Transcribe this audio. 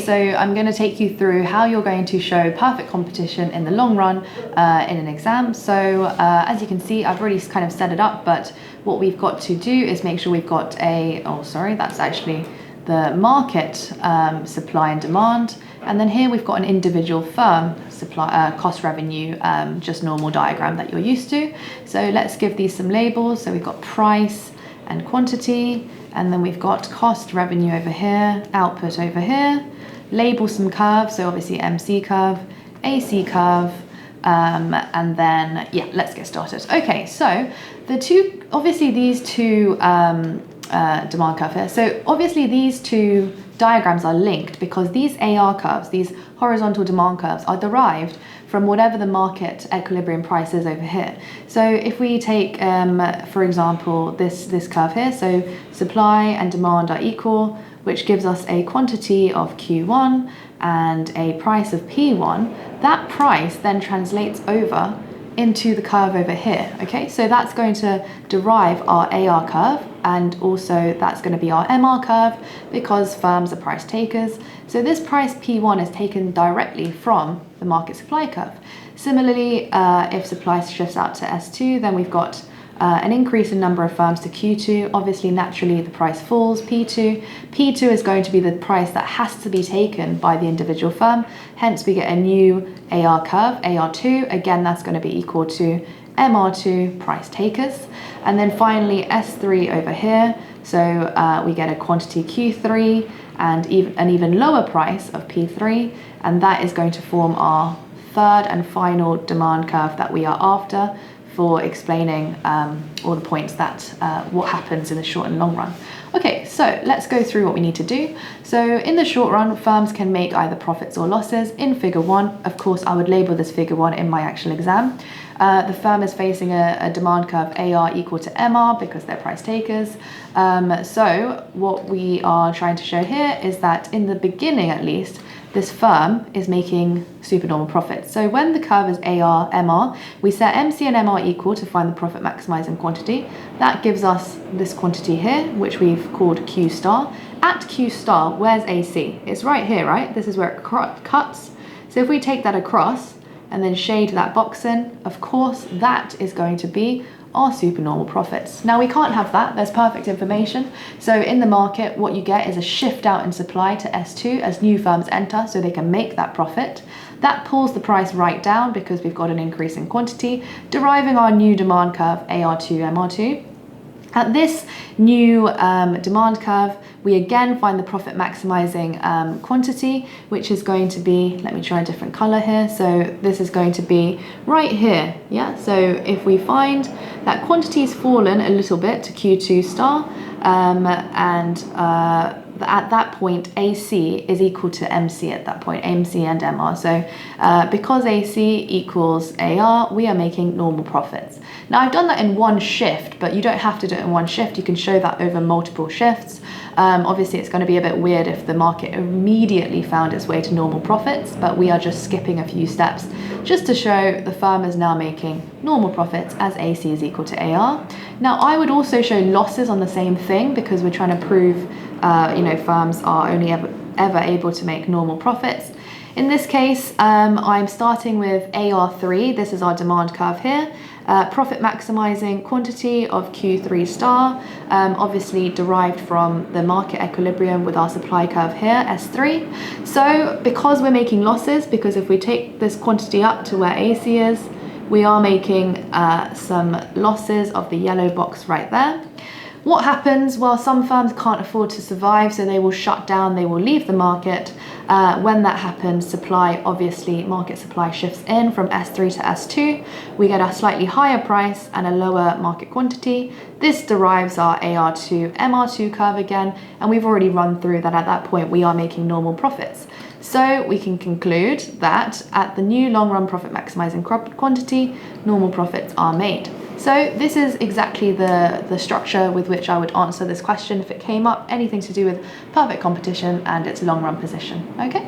so I'm going to take you through how you're going to show perfect competition in the long run in an exam. So as you can see, I've already kind of set it up, but what we've got to do is make sure we've got that's actually the market supply and demand. And then here we've got an individual firm supply cost revenue, just normal diagram that you're used to. So let's give these some labels. So we've got price and quantity, and then we've got cost revenue over here, output over here, label some curves. So obviously MC curve, AC curve, and then, yeah, let's get started. Okay, so these two demand curve here. So obviously these two diagrams are linked because these AR curves, these horizontal demand curves, are derived from whatever the market equilibrium price is over here. So if we take, for example, this curve here, so supply and demand are equal, which gives us a quantity of Q1 and a price of P1, that price then translates over into the curve over here, okay? So that's going to derive our AR curve, and also that's going to be our MR curve because firms are price takers. So this price P1 is taken directly from the market supply curve. Similarly, if supply shifts out to S2, then we've got an increase in number of firms to Q2. Obviously, naturally, the price falls, P2. P2 is going to be the price that has to be taken by the individual firm. Hence, we get a new AR curve, AR2. Again, that's going to be equal to MR2, price takers. And then finally, S3 over here. So we get a quantity Q3 and an even lower price of P3. And that is going to form our third and final demand curve that we are after for explaining all the points that what happens in the short and long run. Okay, so let's go through what we need to do. So in the short run, firms can make either profits or losses. In figure 1, of course, I would label this figure 1 in my actual exam. The firm is facing a demand curve AR equal to MR because they're price takers. So what we are trying to show here is that in the beginning, at least, this firm is making supernormal profits. So when the curve is AR, MR, we set MC and MR equal to find the profit maximizing quantity. That gives us this quantity here, which we've called Q star. At Q star, where's AC? It's right here, right? This is where it cuts. So if we take that across and then shade that box in, of course, that is going to be our supernormal profits. Now we can't have that, there's perfect information. So in the market, what you get is a shift out in supply to S2 as new firms enter so they can make that profit. That pulls the price right down because we've got an increase in quantity, deriving our new demand curve AR2, MR2. At this new demand curve, we again find the profit maximizing quantity, which is going to be, let me try a different color here. So this is going to be right here, yeah? So if we find that quantity's fallen a little bit to Q2 star, at that point, AC is equal to MC at that point, MC and MR. So because AC equals AR, we are making normal profits. Now I've done that in one shift, but you don't have to do it in one shift. You can show that over multiple shifts. Obviously, it's going to be a bit weird if the market immediately found its way to normal profits, but we are just skipping a few steps just to show the firm is now making normal profits as AC is equal to AR. Now, I would also show losses on the same thing because we're trying to prove firms are only ever able to make normal profits. In this case, I'm starting with AR3. This is our demand curve here. Profit maximizing quantity of Q3 star, obviously derived from the market equilibrium with our supply curve here, S3. So because we're making losses, because if we take this quantity up to where AC is, we are making some losses of the yellow box right there. What happens? Well, some firms can't afford to survive, so they will shut down, they will leave the market. When that happens, market supply shifts in from S3 to S2. We get a slightly higher price and a lower market quantity. This derives our AR2, MR2 curve again, and we've already run through that at that point we are making normal profits. So we can conclude that at the new long run profit maximizing quantity, normal profits are made. So this is exactly the structure with which I would answer this question if it came up, anything to do with perfect competition and its long run position. Okay.